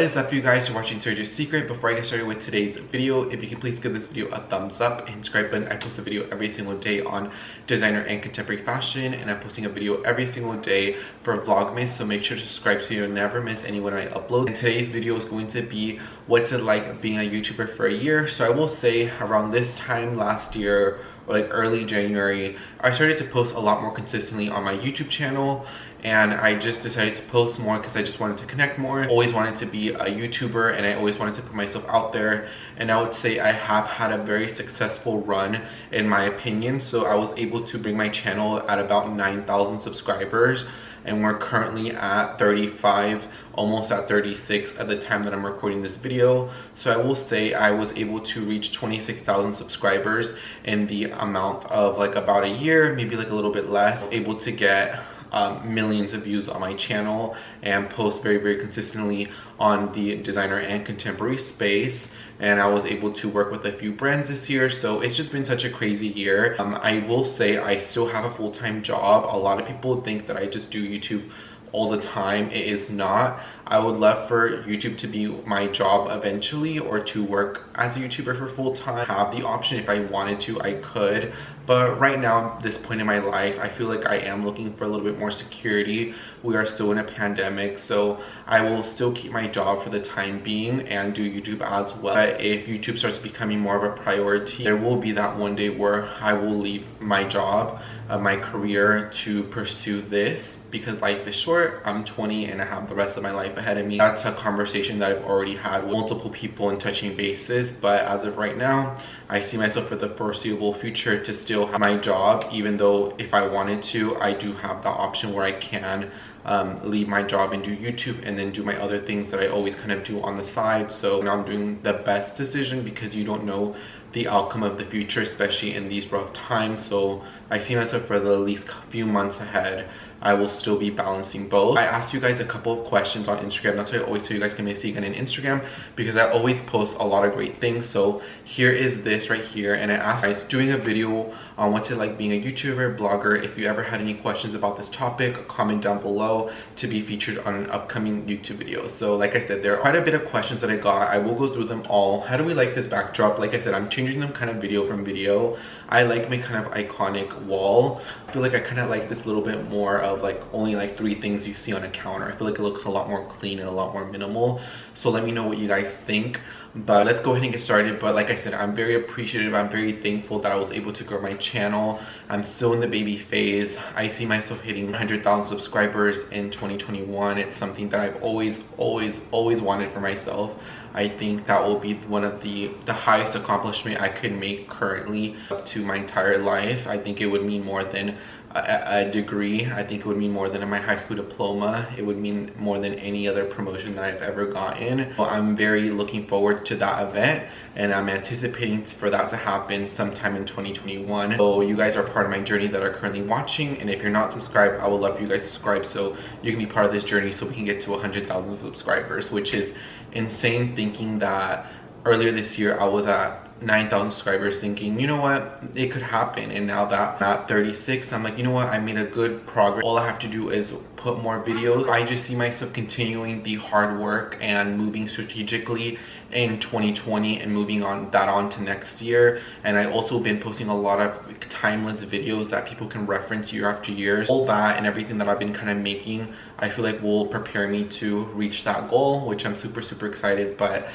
What is up, you guys? You're watching Sergio's Secret. Before I get started with today's video, if you can please give this video a thumbs up and subscribe button. I post a video every single day on designer and contemporary fashion, and I'm posting a video every single day for Vlogmas, so make sure to subscribe so you'll never miss any when I upload. And today's video is going to be what's it like being a YouTuber for a year. So I will say around this time last year, or like early January, I started to post a lot more consistently on my YouTube channel. And I just decided to post more because I just wanted to connect more. Always wanted to be a YouTuber, and I always wanted to put myself out there. And I would say I have had a very successful run in my opinion. So I was able to bring my channel at about 9,000 subscribers, and we're currently at 35, almost at 36 at the time that I'm recording this video. So I will say I was able to reach 26,000 subscribers in the amount of like about a year, maybe like a little bit less. Able to get millions of views on my channel and post very consistently on the designer and contemporary space. And I was able to work with a few brands this year, so it's just been such a crazy year. I will say I still have a full-time job. A lot of people think that I just do YouTube all the time. It is not. I would love for YouTube to be my job eventually, or to work as a YouTuber for full time. Have the option if I wanted to, I could. But right now, at this point in my life, I feel like I am looking for a little bit more security. We are still in a pandemic, so I will still keep my job for the time being and do YouTube as well. But if YouTube starts becoming more of a priority, there will be that one day where I will leave my job, my career, to pursue this, because life is short. I'm 20 and I have the rest of my life ahead of me. That's a conversation that I've already had with multiple people and touching bases, but as of right now, I see myself for the foreseeable future to still have my job, even though if I wanted to, I do have the option where I can leave my job and do YouTube and then do my other things that I always kind of do on the side. So now I'm doing the best decision, because you don't know the outcome of the future, especially in these rough times. So I see myself for the least few months ahead. I will still be balancing both. I asked you guys a couple of questions on Instagram. That's why I always tell you guys can see again in Instagram, because I always post a lot of great things. So here is this right here, and I asked you guys doing a video on what's it like being a YouTuber, blogger. If you ever had any questions about this topic, comment down below to be featured on an upcoming YouTube video. So like I said, there are quite a bit of questions that I got. I will go through them all. How do we like this backdrop? Like I said, I'm changing them kind of video from video. I like my kind of iconic wall. I feel like I kind of like this little bit more of like only like 3 things you see on a counter. I feel like it looks a lot more clean and a lot more minimal. So let me know what you guys think. But let's go ahead and get started. But like I said, I'm very appreciative. I'm very thankful that I was able to grow my channel. I'm still in the baby phase. I see myself hitting 100,000 subscribers in 2021. It's something that I've always wanted for myself. I think that will be one of the highest accomplishment I could make currently up to my entire life. I think it would mean more than a degree. I think it would mean more than my high school diploma. It would mean more than any other promotion that I've ever gotten. Well, I'm very looking forward to that event, and I'm anticipating for that to happen sometime in 2021. So you guys are part of my journey that are currently watching, and if you're not subscribed, I would love for you guys to subscribe so you can be part of this journey, so we can get to 100,000 subscribers, which is insane. Thinking that earlier this year I was at 9,000 subscribers, thinking, you know what, it could happen. And now that I'm at 36, I'm like, you know what, I made a good progress. All I have to do is put more videos. I just see myself continuing the hard work and moving strategically in 2020 and moving on to next year. And I also been posting a lot of timeless videos that people can reference year after year. All that and everything that I've been kind of making, I feel like will prepare me to reach that goal, which I'm super excited. But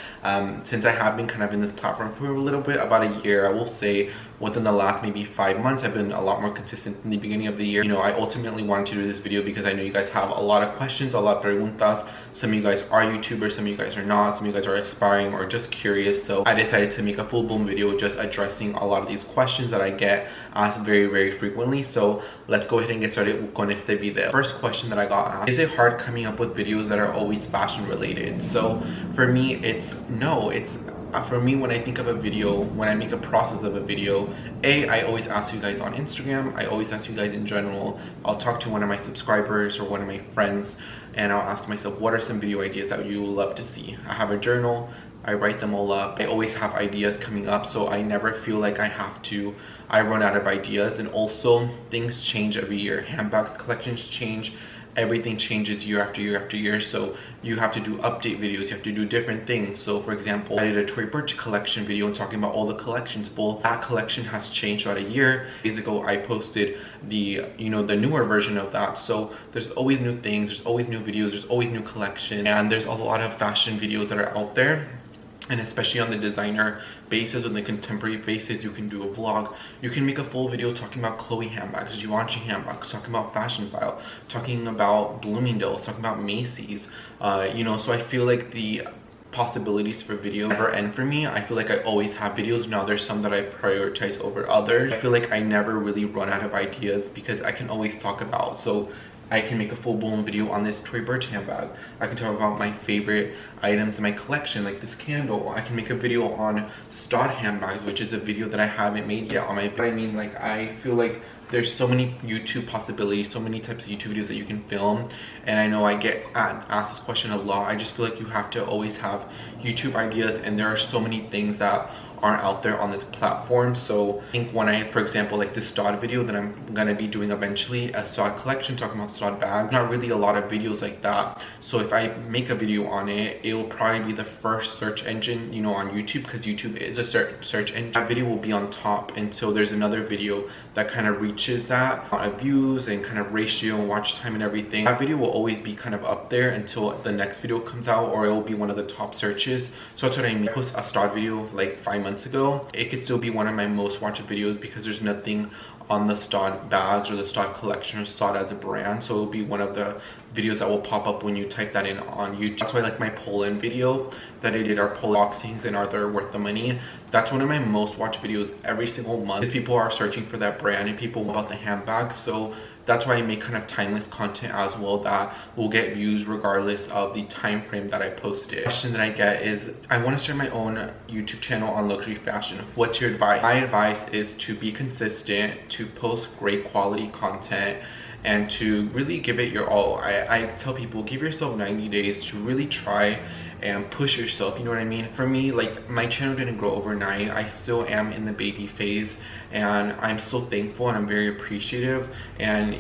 since I have been kind of in this platform for a little bit, about a year, I will say within the last maybe 5 months, I've been a lot more consistent in the beginning of the year. You know, I ultimately wanted to do this video because I know you guys have a lot of questions, a lot of preguntas. Some of you guys are YouTubers, some of you guys are not, some of you guys are aspiring or just curious. So I decided to make a full-blown video just addressing a lot of these questions that I get asked very frequently. So let's go ahead and get started con este video. First question that I got asked: is it hard coming up with videos that are always fashion related? So for me, for me, when I think of a video, when I make a process of a video, I always ask you guys on Instagram, I always ask you guys in general. I'll talk to one of my subscribers or one of my friends, and I'll ask myself, what are some video ideas that you would love to see? I have a journal, I write them all up. I always have ideas coming up, so I never feel like I run out of ideas. And also, things change every year. Handbags collections change, everything changes year after year after year, so you have to do update videos, you have to do different things. So for example, I did a Tory Burch collection video talking about all the collections. Well, that collection has changed throughout a year. Days ago I posted the the newer version of that. So there's always new things, there's always new videos, there's always new collection, and there's a lot of fashion videos that are out there. And especially on the designer basis, on the contemporary basis, you can do a vlog. You can make a full video talking about Chloe handbags, Givenchy handbags, talking about Fashion File, talking about Bloomingdale's, talking about Macy's. So I feel like the possibilities for video never end for me. I feel like I always have videos. Now there's some that I prioritize over others. I feel like I never really run out of ideas because I can always talk about. So I can make a full-blown video on this Tory Burch handbag. I can talk about my favorite items in my collection, like this candle. I can make a video on stud handbags, which is a video that I haven't made yet on my. But I mean, like, I feel like there's so many YouTube possibilities, so many types of YouTube videos that you can film. And I know I get asked this question a lot. I just feel like you have to always have YouTube ideas, and there are so many things that aren't out there on this platform. So I think when I, for example, like this stud video that I'm gonna be doing eventually, a stud collection talking about stud bags, not really a lot of videos like that. So if I make a video on it, it will probably be the first search engine, on YouTube, because YouTube is a search engine. That video will be on top until there's another video that kind of reaches that amount of views and kind of ratio and watch time and everything. That video will always be kind of up there until the next video comes out, or it will be one of the top searches. So that's what I mean. I posted a stud video like 5 months ago. It could still be one of my most watched videos because there's nothing on the stud bags or the stud collection or stud as a brand. So it'll be one of the videos that will pop up when you type that in on YouTube. That's why, like, my Poland video that I did, our Poland boxings and are they worth the money, that's one of my most watched videos every single month, because people are searching for that brand and people about the handbags. So that's why I make kind of timeless content as well that will get views regardless of the time frame that I post it. The question that I get is, I want to start my own YouTube channel on luxury fashion. What's your advice? My advice is to be consistent, to post great quality content, and to really give it your all. I tell people, give yourself 90 days to really try and push yourself, you know what I mean? For me, like, my channel didn't grow overnight. I still am in the baby phase, and I'm still thankful and I'm very appreciative. And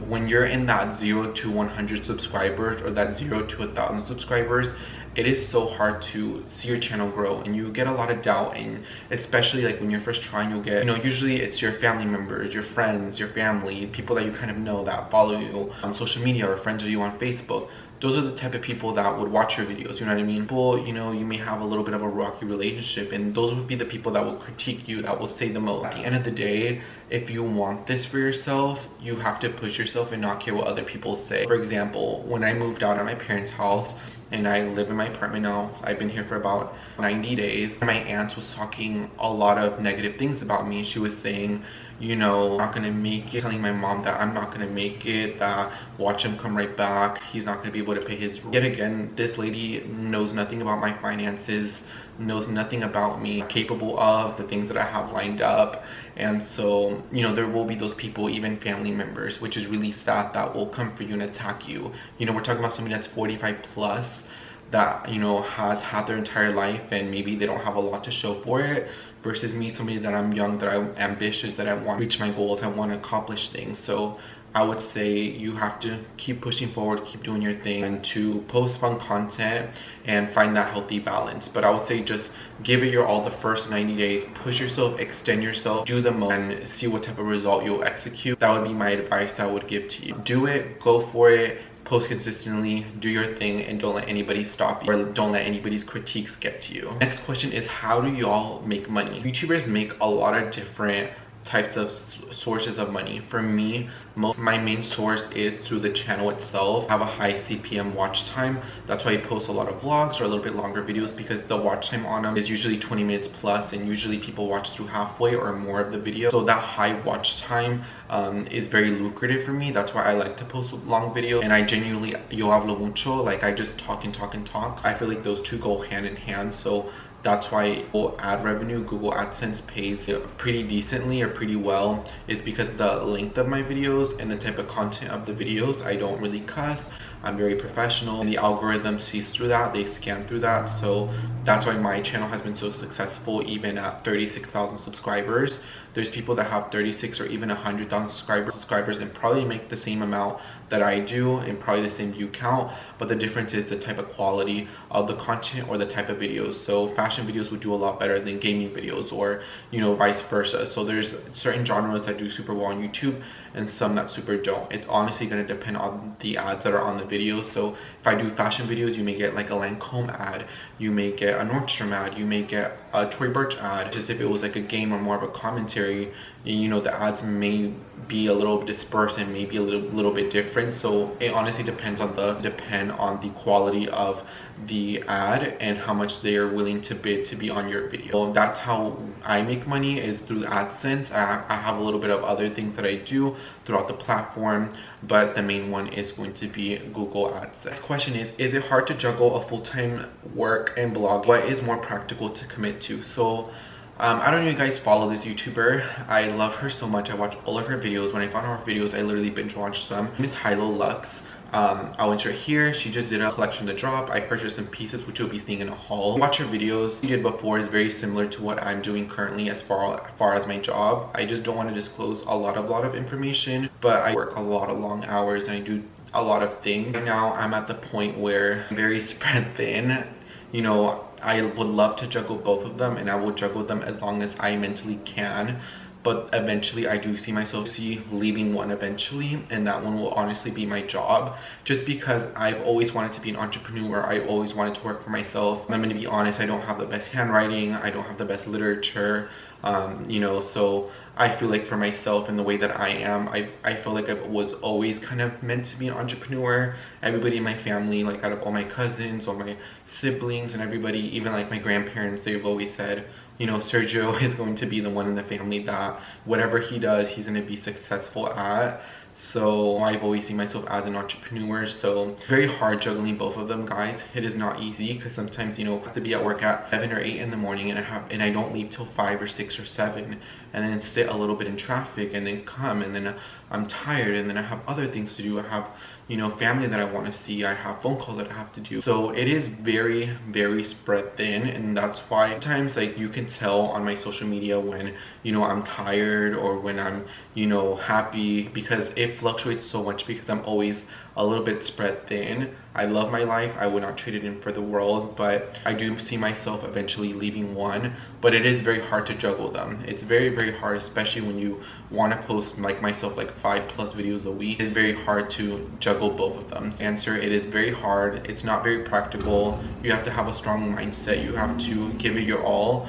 when you're in that 0 to 100 subscribers, or that 0 to 1,000 subscribers, it is so hard to see your channel grow, and you get a lot of doubt. And especially like when you're first trying, you'll get, usually it's your family members, your friends, your family, people that you kind of know that follow you on social media, or friends of you on Facebook. Those are the type of people that would watch your videos, you know what I mean? People, you may have a little bit of a rocky relationship, and those would be the people that will critique you, that will say the most. At the end of the day, if you want this for yourself, you have to push yourself and not care what other people say. For example, when I moved out of my parents' house, and I live in my apartment now, I've been here for about 90 days. My aunt was talking a lot of negative things about me. She was saying, I'm not gonna make it, telling my mom that I'm not gonna make it, that watch him come right back, he's not gonna be able to pay his rent. Yet again, this lady knows nothing about my finances, knows nothing about me, capable of the things that I have lined up. And so, there will be those people, even family members, which is really sad, that will come for you and attack you. We're talking about somebody that's 45 plus, that, has had their entire life, and maybe they don't have a lot to show for it, versus me, somebody that I'm young, that I'm ambitious, that I want to reach my goals, I want to accomplish things. So I would say you have to keep pushing forward, keep doing your thing, and to post fun content and find that healthy balance. But I would say just give it your all the first 90 days, push yourself, extend yourself, do the most, and see what type of result you'll execute. That would be my advice I would give to you. Do it, go for it, post consistently, do your thing, and don't let anybody stop you, or don't let anybody's critiques get to you. Next question is, how do y'all make money? YouTubers make a lot of different types of sources of money. For me, my main source is through the channel itself. I have a high CPM watch time. That's why I post a lot of vlogs or a little bit longer videos, because the watch time on them is usually 20 minutes plus, and usually people watch through halfway or more of the video. So that high watch time is very lucrative for me. That's why I like to post long video, and I genuinely, yo hablo mucho, like I just talk and talk and talk. I feel like those two go hand in hand. So that's why Google ad revenue, Google AdSense pays pretty decently or pretty well, is because the length of my videos and the type of content of the videos. I don't really cuss, I'm very professional, and the algorithm sees through that, they scan through that. So that's why my channel has been so successful, even at 36,000 subscribers. There's people that have 36 or even 100,000 subscribers and probably make the same amount that I do and probably the same view count, but the difference is the type of quality of the content or the type of videos. So fashion videos would do a lot better than gaming videos, or you know, vice versa. So there's certain genres that do super well on YouTube and some that super don't. It's honestly going to depend on the ads that are on the videos. So if I do fashion videos, you may get like a Lancome ad, you may get a Nordstrom ad, you may get a Tory Burch ad. Just if it was like a game or more of a commentary, you know, the ads may be a little dispersed and maybe a little bit different. So it honestly depends on the quality of the ad and how much they are willing to bid to be on your video. And that's how I make money, is through AdSense. I have a little bit of other things that I do throughout the platform, but the main one is going to be Google AdSense. Next question is it hard to juggle a full-time work and blog? What is more practical to commit to? So I don't know if you guys follow this YouTuber. I love her so much. I watch all of her videos. When I found her videos, I literally binge watched them. Miss Hilo Lux. I'll enter here. She just did a collection to drop. I purchased some pieces which you'll be seeing in a haul. Watch her videos. She did before is very similar to what I'm doing currently as far as my job. I just don't want to disclose a lot of information, but I work a lot of long hours and I do a lot of things. Right now I'm at the point where I'm very spread thin. You know, I would love to juggle both of them, and I will juggle them as long as I mentally can. But eventually I do see myself leaving one eventually, and that one will honestly be my job, just because I've always wanted to be an entrepreneur. I always wanted to work for myself. I'm going to be honest, I don't have the best handwriting, I don't have the best literature, you know, so I feel like for myself and the way that I am, I feel like I was always kind of meant to be an entrepreneur. Everybody in my family, like out of all my cousins, all my siblings and everybody, even like my grandparents, they've always said, you know, Sergio is going to be the one in the family that whatever he does, he's going to be successful at. So I've always seen myself as an entrepreneur. So very hard juggling both of them, guys. It is not easy, because sometimes, you know, I have to be at work at 7 or 8 in the morning, and I don't leave till 5 or 6 or 7, and then sit a little bit in traffic, and then come, and then I'm tired, and then I have other things to do. I have, you know, family that I want to see. I have phone calls that I have to do. So it is very, very spread thin, and that's why sometimes, like, you can tell on my social media when, you know, I'm tired or when I'm, you know, happy, because it fluctuates so much, because I'm always a little bit spread thin. I love my life. I would not trade it in for the world, but I do see myself eventually leaving one. But it is very hard to juggle them. It's very, very hard, especially when you want to post, like myself, like 5+ videos a week. It's very hard to juggle both of them. Answer, it is very hard. It's not very practical. You have to have a strong mindset. You have to give it your all,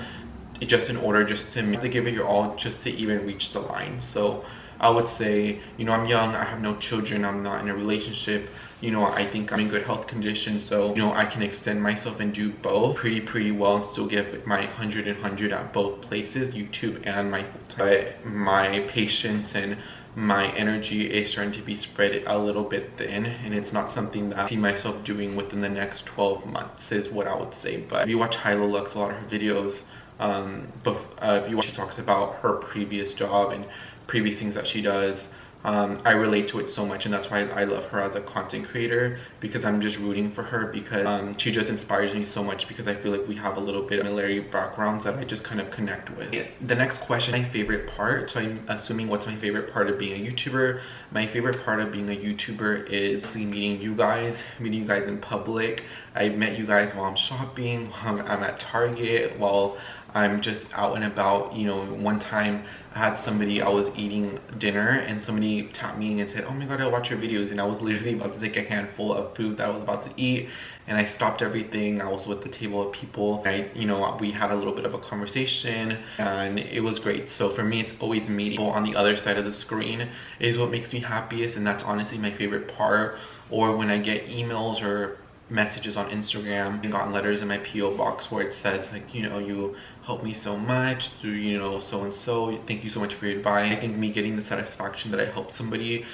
just in order just to give it your all just to even reach the line. So I would say, you know, I'm young, I have no children, I'm not in a relationship, you know, I think I'm in good health condition, so, you know, I can extend myself and do both pretty well and still give my 100 at both places, YouTube and my full-time. But my patience and my energy is starting to be spread a little bit thin, and it's not something that I see myself doing within the next 12 months is what I would say. But if you watch Hilo Lux, a lot of her videos, if you watch, she talks about her previous job and previous things that she does. I relate to it so much, and that's why I love her as a content creator, because I'm just rooting for her, because she just inspires me so much, because I feel like we have a little bit of similar backgrounds that I just kind of connect with. The next question, my favorite part. So I'm assuming what's my favorite part of being a YouTuber. My favorite part of being a YouTuber is meeting you guys in public. I met you guys while I'm shopping, while I'm at Target, while I'm just out and about. You know, one time I had somebody, I was eating dinner and somebody tapped me and said, oh my god, I watch your videos, and I was literally about to take a handful of food that I was about to eat, and I stopped everything. I was with the table of people, and you know, we had a little bit of a conversation, and it was great. So for me, it's always meeting people on the other side of the screen is what makes me happiest, and that's honestly my favorite part. Or when I get emails or messages on Instagram, and gotten letters in my PO box where it says, like, you know, you helped me so much through, you know, so and so, thank you so much for your advice. I think me getting the satisfaction that I helped somebody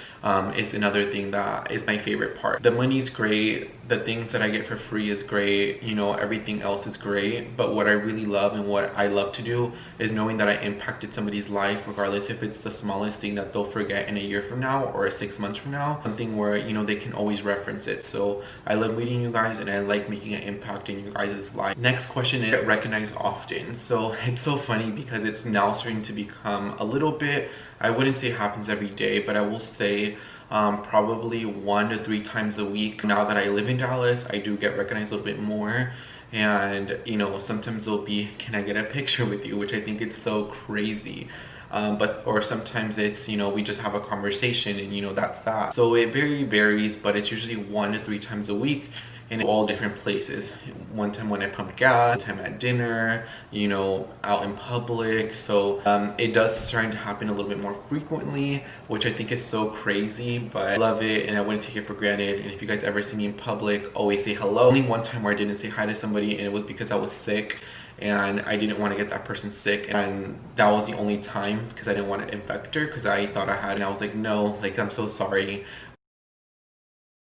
is another thing that is my favorite part. The money's great, the things that I get for free is great, you know, everything else is great, but what I really love and what I love to do is knowing that I impacted somebody's life, regardless if it's the smallest thing that they'll forget in a year from now or 6 months from now, something where, you know, they can always reference it. So I love meeting you guys, and I like making an impact in you guys' life. Next question is, get recognized often. So it's so funny because it's now starting to become a little bit, I wouldn't say it happens every day, but I will say probably 1 to 3 times a week. Now that I live in Dallas, I do get recognized a little bit more. And you know, sometimes it'll be, can I get a picture with you, which I think it's so crazy. Or sometimes it's, you know, we just have a conversation and, you know, that's that. So it very varies, but it's usually 1 to 3 times a week in all different places. One time when I pump gas, one time at dinner, you know, out in public. So it does starting to happen a little bit more frequently, which I think is so crazy, but I love it and I wouldn't take it for granted. And if you guys ever see me in public, always say hello. Only one time where I didn't say hi to somebody, and it was because I was sick and I didn't want to get that person sick, and that was the only time, because I didn't want to infect her, because I thought I had, and I was like, no, like, I'm so sorry.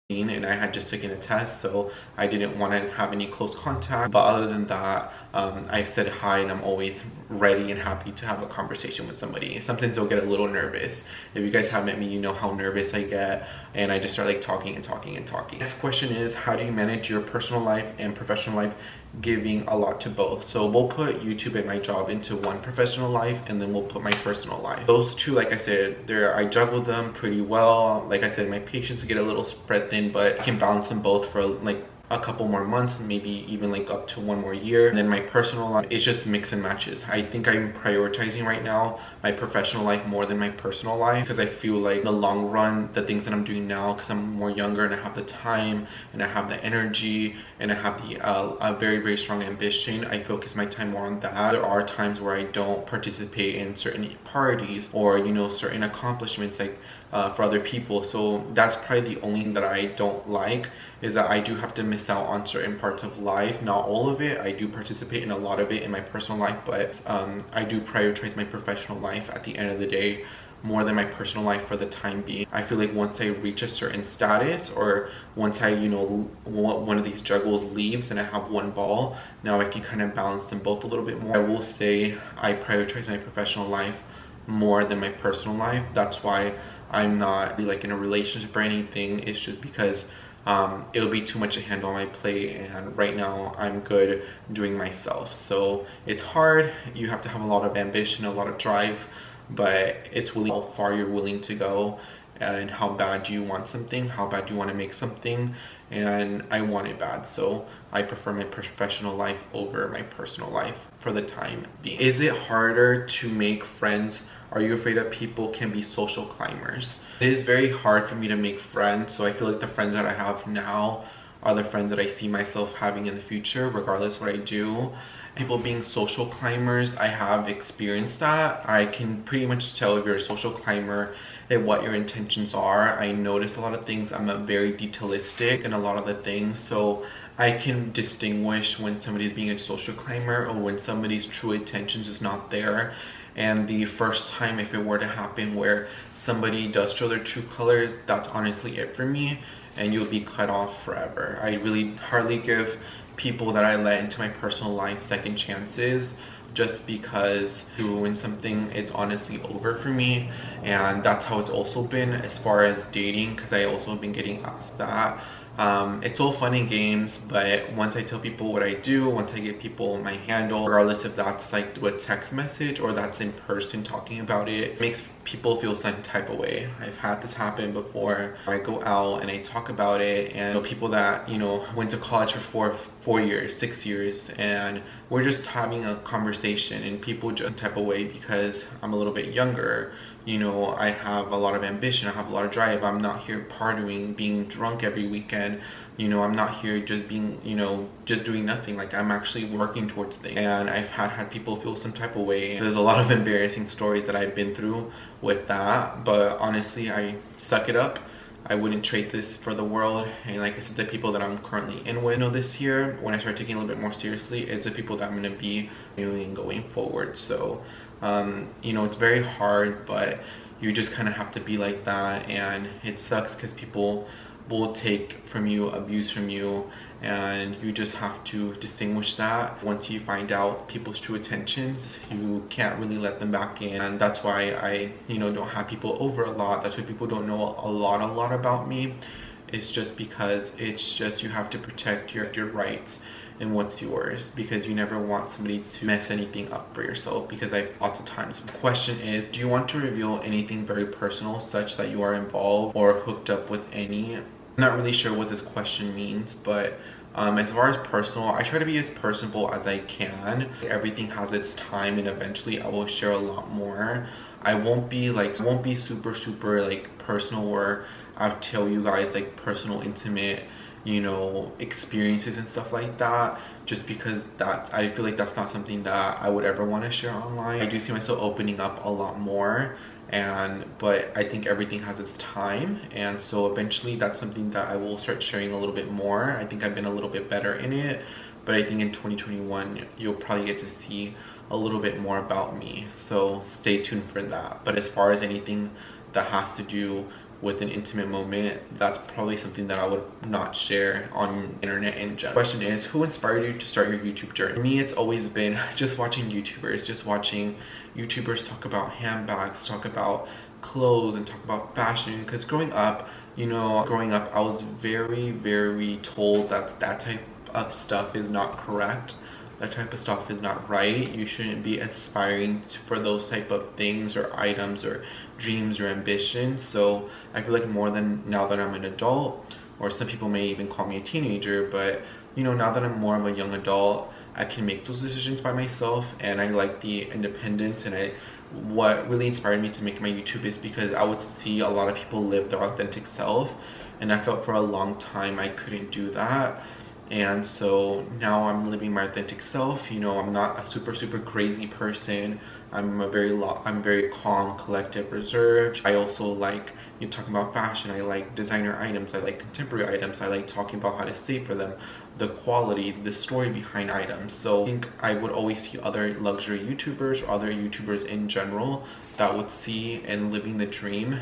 And I had just taken a test, so I didn't want to have any close contact. But other than that, I said hi, and I'm always ready and happy to have a conversation with somebody. Sometimes I'll get a little nervous. If you guys have met me, you know how nervous I get, and I just start like talking and talking and talking. Next question is, how do you manage your personal life and professional life, giving a lot to both? So we'll put YouTube and my job into one professional life, and then we'll put my personal life. Those two, like I said, I juggle them pretty well. Like I said, my patience get a little spread thin, but I can balance them both for like a couple more months, maybe even like up to 1 more year. And then my personal life, it's just mix and matches. I think I'm prioritizing right now my professional life more than my personal life, because I feel like in the long run, the things that I'm doing now, because I'm more younger and I have the time and I have the energy and I have the a very, very strong ambition, I focus my time more on that. There are times where I don't participate in certain parties or, you know, certain accomplishments, like for other people. So that's probably the only thing that I don't like, is that I do have to miss out on certain parts of life. Not all of it. I do participate in a lot of it in my personal life, but I do prioritize my professional life at the end of the day more than my personal life for the time being. I feel like once I reach a certain status, or once I, you know, one of these juggles leaves and I have one ball, now I can kind of balance them both a little bit more. I will say I prioritize my professional life more than my personal life. That's why I'm not like in a relationship or anything. It's just because it would be too much to handle on my plate, and right now I'm good doing myself. So it's hard. You have to have a lot of ambition, a lot of drive, but it's really how far you're willing to go and how bad do you want something, how bad do you want to make something. And I want it bad, so I prefer my professional life over my personal life for the time being. Is it harder to make friends? Are you afraid that people can be social climbers? It is very hard for me to make friends, so I feel like the friends that I have now are the friends that I see myself having in the future, regardless what I do. People being social climbers, I have experienced that. I can pretty much tell if you're a social climber and what your intentions are. I notice a lot of things. I'm a very detailistic in a lot of the things, so I can distinguish when somebody's being a social climber or when somebody's true intentions is not there. And the first time, if it were to happen where somebody does show their true colors, that's honestly it for me, and you'll be cut off forever. I really hardly give people that I let into my personal life second chances, just because to ruin something, it's honestly over for me. And that's how it's also been as far as dating, because I also have been getting asked that. It's all fun and games, but once I tell people what I do, once I give people my handle, regardless if that's like through a text message or that's in person talking about it, it makes people feel some type of way. I've had this happen before. I go out and I talk about it, and people that, you know, went to college for 4 years, 6 years, and we're just having a conversation, and people just type of way because I'm a little bit younger. You know, I have a lot of ambition, I have a lot of drive. I'm not here partying, being drunk every weekend. You know, I'm not here just being, you know, just doing nothing. Like, I'm actually working towards things. And I've had people feel some type of way. There's a lot of embarrassing stories that I've been through with that. But honestly, I suck it up. I wouldn't trade this for the world. And like I said, the people that I'm currently in with, you know, this year, when I start taking a little bit more seriously, is the people that I'm going to be doing going forward. So, you know, it's very hard, but you just kind of have to be like that. And it sucks because people will take from you, abuse from you, and you just have to distinguish that. Once you find out people's true intentions, you can't really let them back in. And that's why I, you know, don't have people over a lot. That's why people don't know a lot about me. It's just because it's just, you have to protect your rights. and what's yours, because you never want somebody to mess anything up for yourself, because I've lots of times. The question is, do you want to reveal anything very personal such that you are involved or hooked up with any? I'm not really sure what this question means, but as far as personal, I try to be as personable as I can. Everything has its time, and eventually I will share a lot more. I won't be super like personal, where I'll tell you guys like personal, intimate, you know, experiences and stuff like that, just because that I feel like that's not something that I would ever want to share online. I do see myself opening up a lot more, but I think everything has its time, and so eventually that's something that I will start sharing a little bit more. I think I've been a little bit better in it, but I think in 2021 you'll probably get to see a little bit more about me, so stay tuned for that. But as far as anything that has to do with an intimate moment, that's probably something that I would not share on internet in general. Question is, who inspired you to start your YouTube journey? For me, it's always been just watching YouTubers talk about handbags, talk about clothes, and talk about fashion. Because growing up, I was very told that that type of stuff is not correct. That type of stuff is not right. You shouldn't be aspiring for those type of things or items or dreams or ambitions. So I feel like more than now that I'm an adult, or some people may even call me a teenager, but you know, now that I'm more of a young adult, I can make those decisions by myself, and I like the independence. And what really inspired me to make my YouTube is because I would see a lot of people live their authentic self, and I felt for a long time I couldn't do that. And so now I'm living my authentic self. You know, I'm not a super crazy person. I'm very calm, collected, reserved. I also like, you know, talking about fashion. I like designer items. I like contemporary items. I like talking about how to save for them, the quality, the story behind items. So I think I would always see other luxury YouTubers or other YouTubers in general that would see and living the dream.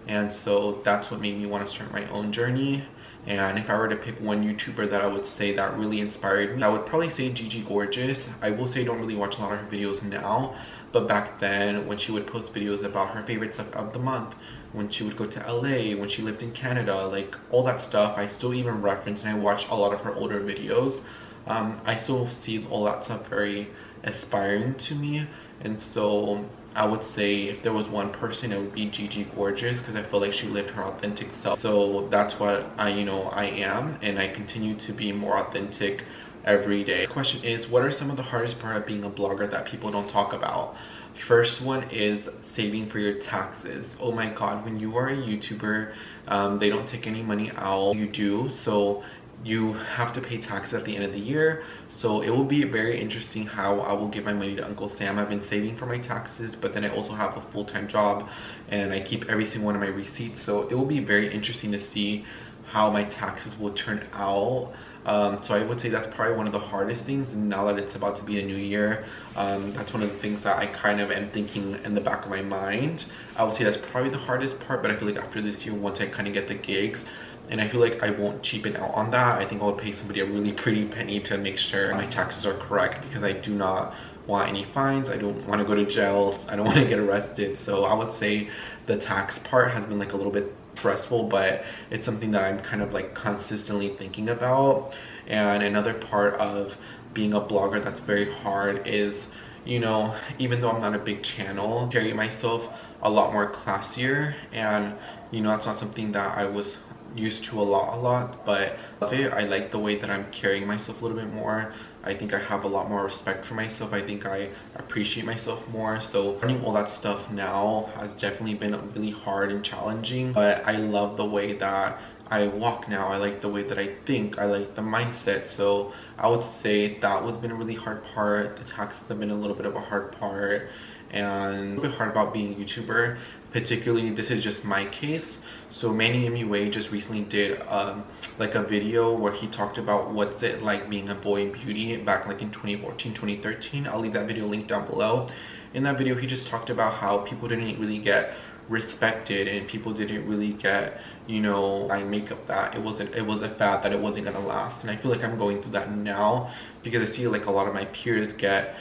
And so that's what made me want to start my own journey. And if I were to pick one YouTuber that I would say that really inspired me, I would probably say Gigi Gorgeous. I will say I don't really watch a lot of her videos now, but back then when she would post videos about her favorite stuff of the month, when she would go to LA, when she lived in Canada, like all that stuff, I still even reference, and I watch a lot of her older videos. I still see all that stuff very aspiring to me. And so I would say if there was one person, it would be Gigi Gorgeous, because I feel like she lived her authentic self. So that's what I am, and I continue to be more authentic every day. The question is, what are some of the hardest part of being a blogger that people don't talk about? First one is saving for your taxes. Oh my god, when you are a YouTuber, they don't take any money out. You do, so you have to pay taxes at the end of the year. So it will be very interesting how I will give my money to Uncle Sam. I've been saving for my taxes, but then I also have a full-time job, and I keep every single one of my receipts. So it will be very interesting to see how my taxes will turn out. So I would say that's probably one of the hardest things. And now that it's about to be a new year, that's one of the things that I kind of am thinking in the back of my mind. I would say that's probably the hardest part, but I feel like after this year, once I kind of get the gigs, and I feel like I won't cheapen out on that. I think I'll pay somebody a really pretty penny to make sure my taxes are correct, because I do not want any fines. I don't want to go to jail. I don't want to get arrested. So I would say the tax part has been like a little bit stressful, but it's something that I'm kind of like consistently thinking about. And another part of being a blogger that's very hard is, you know, even though I'm not a big channel, I carry myself a lot more classier, and you know, that's not something that I was used to a lot, but I love it. I like the way that I'm carrying myself a little bit more. I think I have a lot more respect for myself. I think I appreciate myself more. So learning all that stuff now has definitely been really hard and challenging, but I love the way that I walk now. I like the way that I think. I like the mindset. So I would say that was been a really hard part. The taxes have been a little bit of a hard part, and a bit hard about being a YouTuber. Particularly, this is just my case. So Manny MUA just recently did like a video where he talked about what's it like being a boy in beauty back like in 2014, 2013. I'll leave that video linked down below. In that video, he just talked about how people didn't really get respected, and people didn't really get, you know, eye makeup, that it was a fad that it wasn't gonna last. And I feel like I'm going through that now, because I see like a lot of my peers get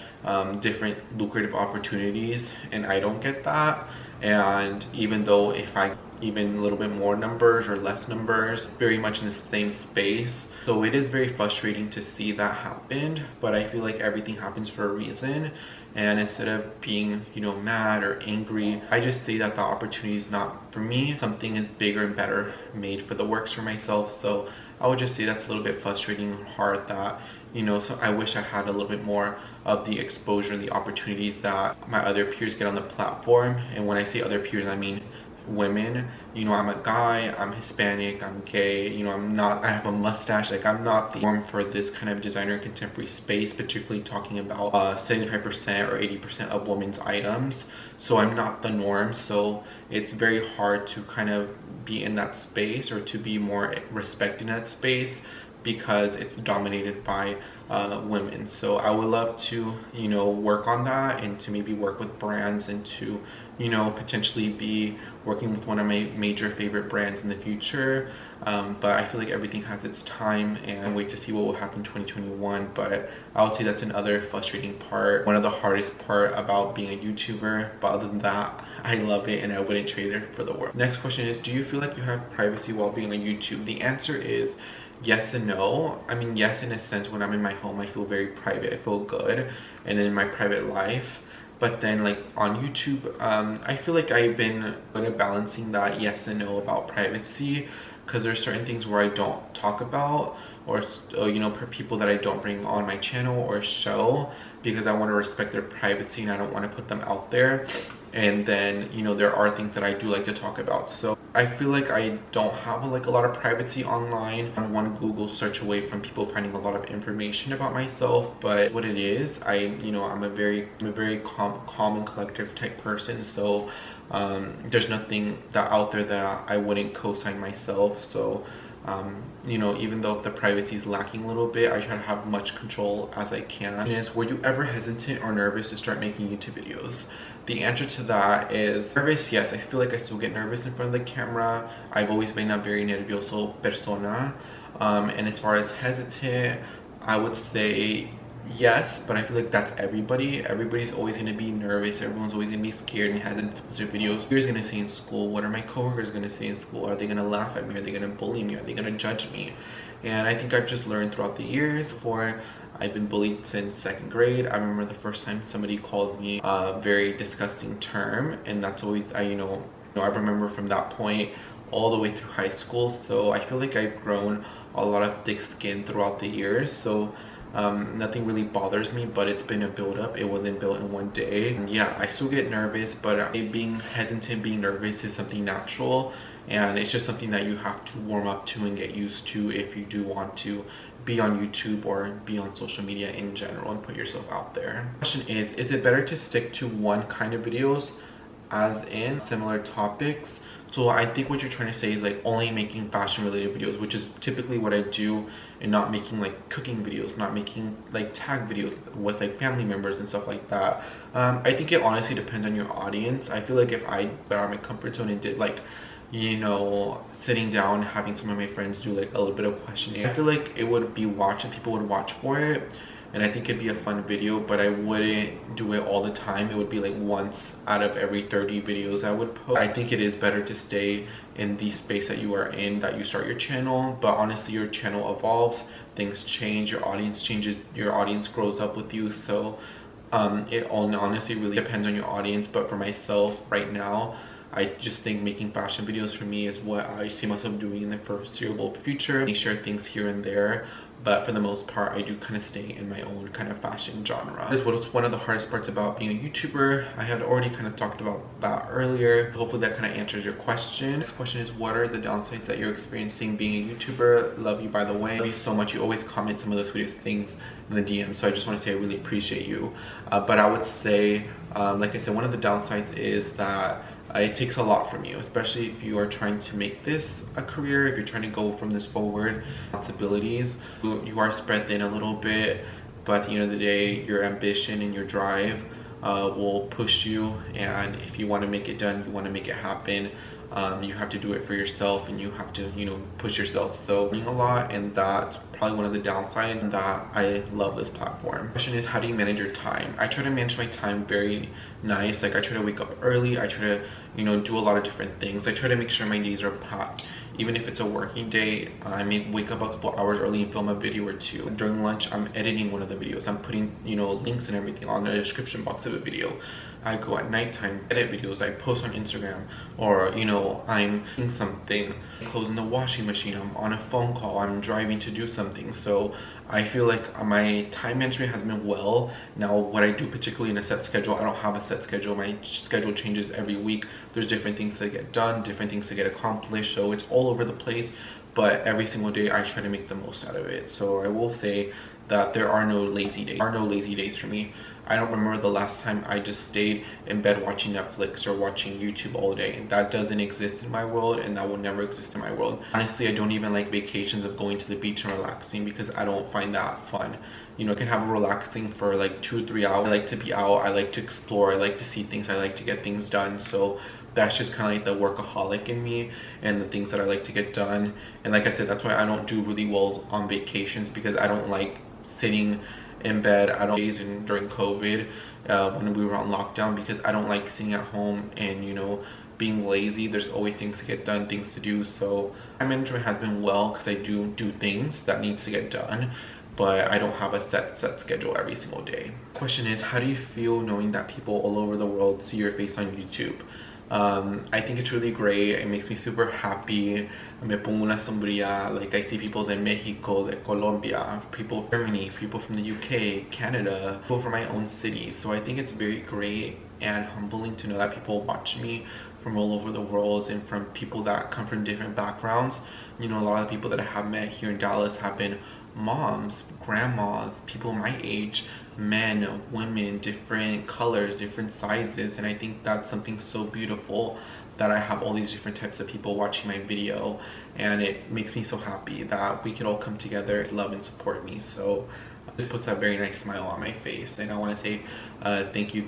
different lucrative opportunities, and I don't get that. And even though if I, even a little bit more numbers or less numbers, very much in the same space. So it is very frustrating to see that happen, but I feel like everything happens for a reason. And instead of being, you know, mad or angry, I just say that the opportunity is not for me. Something is bigger and better made for the works for myself. So I would just say that's a little bit frustrating and hard that, you know, so I wish I had a little bit more of the exposure and the opportunities that my other peers get on the platform. And when I say other peers, I mean women. You know, I'm a guy, I'm Hispanic, I'm gay, you know, I have a mustache. Like, I'm not the norm for this kind of designer and contemporary space, particularly talking about 75% or 80% of women's items. So I'm not the norm, so it's very hard to kind of be in that space or to be more respected in that space because it's dominated by women. So I would love to, you know, work on that and to maybe work with brands and to, you know, potentially be working with one of my major favorite brands in the future. But I feel like everything has its time, and I wait to see what will happen in 2021. But I would say that's another frustrating part, one of the hardest part about being a YouTuber. But other than that, I love it and I wouldn't trade it for the world. Next question is, do you feel like you have privacy while being on YouTube? The answer is yes and no. I mean, yes, in a sense, when I'm in my home, I feel very private, I feel good, and in my private life. But then, like, on YouTube, I feel like I've been good at balancing that yes and no about privacy, because there's certain things where I don't talk about, or you know, for people that I don't bring on my channel or show, because I want to respect their privacy and I don't want to put them out there. And then, you know, there are things that I do like to talk about. So I feel like I don't have like a lot of privacy online. I'm one Google search away from people finding a lot of information about myself. But what it is, you know, I'm a very calm and collective type person. So there's nothing that out there that I wouldn't co-sign myself. So you know, even though if the privacy is lacking a little bit, I try to have much control as I can. Were you ever hesitant or nervous to start making YouTube videos? The answer to that is nervous, yes. I feel like I still get nervous in front of the camera. I've always been a very nervioso persona. And as far as hesitant, I would say yes, but I feel like that's everybody. Everybody's always going to be nervous. Everyone's always going to be scared and hesitant to post their videos. Who's going to say in school? What are my coworkers going to say in school? Are they going to laugh at me? Are they going to bully me? Are they going to judge me? And I think I've just learned throughout the years. I've been bullied since 2nd grade. I remember the first time somebody called me a very disgusting term, and that's always, I remember from that point all the way through high school. So I feel like I've grown a lot of thick skin throughout the years. So nothing really bothers me, but it's been a build-up. It wasn't built in one day. And yeah, I still get nervous, but being hesitant, being nervous is something natural, and it's just something that you have to warm up to and get used to if you do want to be on YouTube or be on social media in general and put yourself out there. The question is it better to stick to one kind of videos as in similar topics? So I think what you're trying to say is like only making fashion related videos, which is typically what I do, and not making like cooking videos, not making like tag videos with like family members and stuff like that. I think it honestly depends on your audience. I feel like if I got out of my comfort zone and did like, you know, sitting down, having some of my friends do like a little bit of questioning, I feel like it would be watched and people would watch for it. And I think it'd be a fun video, but I wouldn't do it all the time. It would be like once out of every 30 videos I would post. I think it is better to stay in the space that you are in, that you start your channel. But honestly, your channel evolves, things change, your audience changes, your audience grows up with you. So it honestly really depends on your audience. But for myself right now, I just think making fashion videos for me is what I see myself doing in the foreseeable future. I share things here and there, but for the most part, I do kind of stay in my own kind of fashion genre. This was one of the hardest parts about being a YouTuber. I had already kind of talked about that earlier. Hopefully that kind of answers your question. This question is, what are the downsides that you're experiencing being a YouTuber? Love you, by the way. Love you so much. You always comment some of the sweetest things in the DM, so I just want to say I really appreciate you. But I would say, like I said, one of the downsides is that it takes a lot from you, especially if you are trying to make this a career, if you're trying to go from this forward. Responsibilities, you are spread thin a little bit, but at the end of the day, your ambition and your drive will push you, and if you want to make it done, you want to make it happen, You have to do it for yourself, and you have to, you know, push yourself. So a lot, and that's probably one of the downsides that I love this platform. Question is, how do you manage your time? I try to manage my time very nice. Like I try to wake up early. I try to, you know, do a lot of different things. I try to make sure my days are packed. Even if it's a working day, I may wake up a couple hours early and film a video or two. During lunch, I'm editing one of the videos. I'm putting, you know, links and everything on the description box of a video. I go at nighttime, edit videos, I post on Instagram, or, you know, I'm doing something, closing the washing machine, I'm on a phone call, I'm driving to do something. So I feel like my time management has been well. Now, what I do particularly in a set schedule, I don't have a set schedule. My schedule changes every week. There's different things to get done, different things to get accomplished. So it's all over the place, but every single day I try to make the most out of it. So I will say that there are no lazy days. There are no lazy days for me. I don't remember the last time I just stayed in bed watching Netflix or watching YouTube all day. That doesn't exist in my world, and that will never exist in my world. Honestly, I don't even like vacations of going to the beach and relaxing, because I don't find that fun. You know, I can have a relaxing for like 2 or 3 hours. I like to be out, I like to explore, I like to see things, I like to get things done. So that's just kind of like the workaholic in me and the things that I like to get done. And like I said, that's why I don't do really well on vacations, because I don't like sitting in bed. I don't days and during COVID when we were on lockdown, because I don't like sitting at home and, you know, being lazy. There's always things to get done, things to do. So my management has been well, because I do things that needs to get done, but I don't have a set schedule every single day. Question is, how do you feel knowing that people all over the world see your face on YouTube? I think it's really great. It makes me super happy. Me pongo una sombrilla. Like I see people in Mexico, de Colombia, people from Germany, people from the UK, Canada, people from my own city. So I think it's very great and humbling to know that people watch me from all over the world, and from people that come from different backgrounds. You know, a lot of the people that I have met here in Dallas have been moms, grandmas, people my age, men, women, different colors, different sizes. And I think that's something so beautiful, that I have all these different types of people watching my video, and it makes me so happy that we could all come together to love and support me. So it puts a very nice smile on my face, and I want to say thank you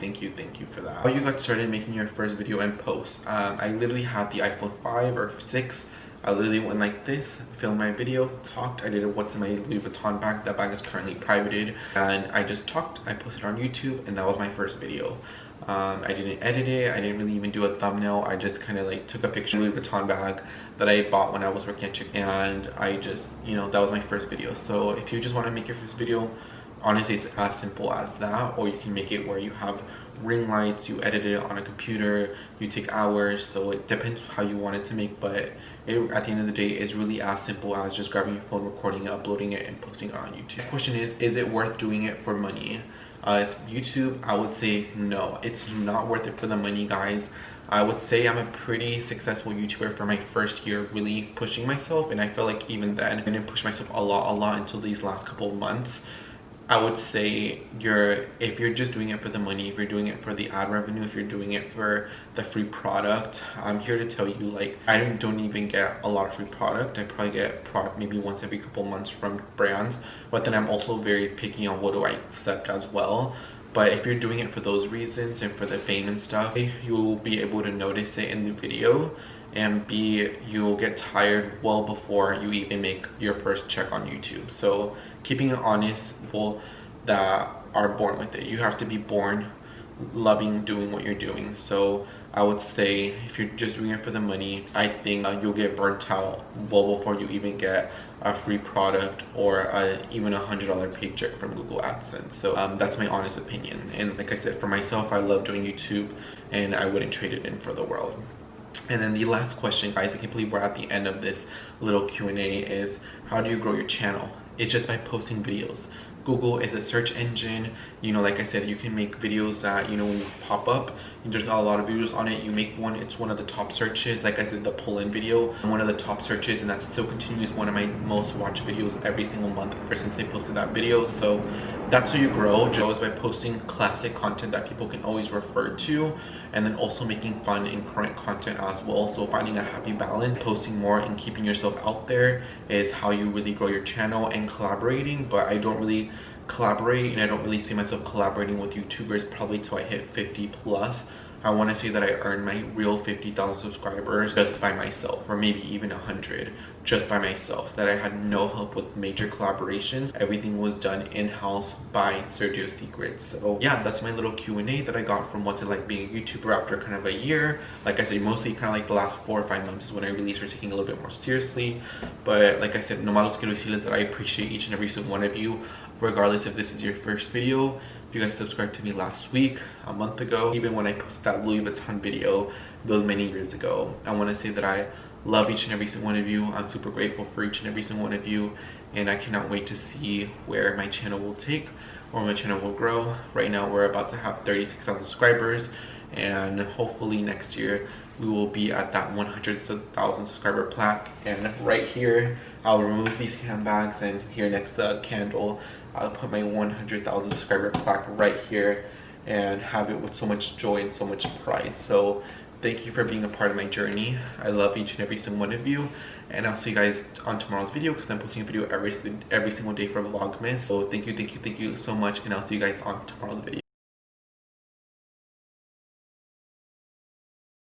for that. How you got started making your first video and post? I literally had the iPhone 5 or 6. I literally went like this, filmed my video, talked. I did what's in my Louis Vuitton bag. That bag is currently privated, and I just talked. I posted on YouTube, and that was my first video. I didn't edit it. I didn't really even do a thumbnail. I just kind of like took a picture of Louis Vuitton bag that I bought when I was working at Chick, and I just, you know, that was my first video. So if you just want to make your first video, honestly, it's as simple as that. Or you can make it where you have ring lights, you edit it on a computer, you take hours. So it depends how you want it to make, but it, at the end of the day, is really as simple as just grabbing your phone, recording it, uploading it, and posting it on YouTube. The question is it worth doing it for money? YouTube, I would say no, it's not worth it for the money, guys. I would say I'm a pretty successful YouTuber for my first year really pushing myself, and I feel like even then I didn't push myself a lot until these last couple of months. I would say if you're just doing it for the money, if you're doing it for the ad revenue, if you're doing it for the free product, I'm here to tell you, like, I don't even get a lot of free product. I probably get product maybe once every couple months from brands, but then I'm also very picky on what do I accept as well. But if you're doing it for those reasons and for the fame and stuff, you'll be able to notice it in the video, and B, you'll get tired well before you even make your first check on YouTube. So keeping it honest, people that are born with it, you have to be born loving doing what you're doing. So I would say if you're just doing it for the money, I think you'll get burnt out well before you even get a free product or even $100 paycheck from Google AdSense. So that's my honest opinion. And like I said, for myself, I love doing YouTube, and I wouldn't trade it in for the world. And then the last question, guys, I can't believe we're at the end of this little Q&A, is how do you grow your channel? It's just by posting videos. Google is a search engine. You know, like I said, you can make videos that, you know, when you pop up, there's not a lot of videos on it. You make one, it's one of the top searches. Like I said, the pull-in video, one of the top searches, and that still continues one of my most watched videos every single month ever since I posted that video. So that's how you grow, just by posting classic content that people can always refer to, and then also making fun and current content as well. So finding a happy balance, posting more and keeping yourself out there is how you really grow your channel, and collaborating. But I don't really collaborate, and I don't really see myself collaborating with YouTubers probably till I hit 50 plus. I want to say that I earned my real 50,000 subscribers just by myself, or maybe even 100 just by myself, that I had no help with major collaborations. Everything was done in-house by Sergio's Secrets. So yeah, that's my little Q&A that I got from what's it like being a YouTuber after kind of a year. Like I said, mostly kind of like the last 4 or 5 months is when I really started taking a little bit more seriously. But like I said, no matter quiero decirles that I appreciate each and every single one of you, regardless if this is your first video. If you guys subscribed to me last week, a month ago, even when I posted that Louis Vuitton video those many years ago, I want to say that I love each and every single one of you. I'm super grateful for each and every single one of you, and I cannot wait to see where my channel will take, or my channel will grow. Right now we're about to have 36,000 subscribers, and hopefully next year we will be at that 100,000 subscriber plaque. And right here I'll remove these handbags, and here next to the candle I'll put my 100,000 subscriber plaque right here and have it with so much joy and so much pride. So thank you for being a part of my journey. I love each and every single one of you, and I'll see you guys on tomorrow's video, because I'm posting a video every single day for Vlogmas. So thank you so much, and I'll see you guys on tomorrow's video.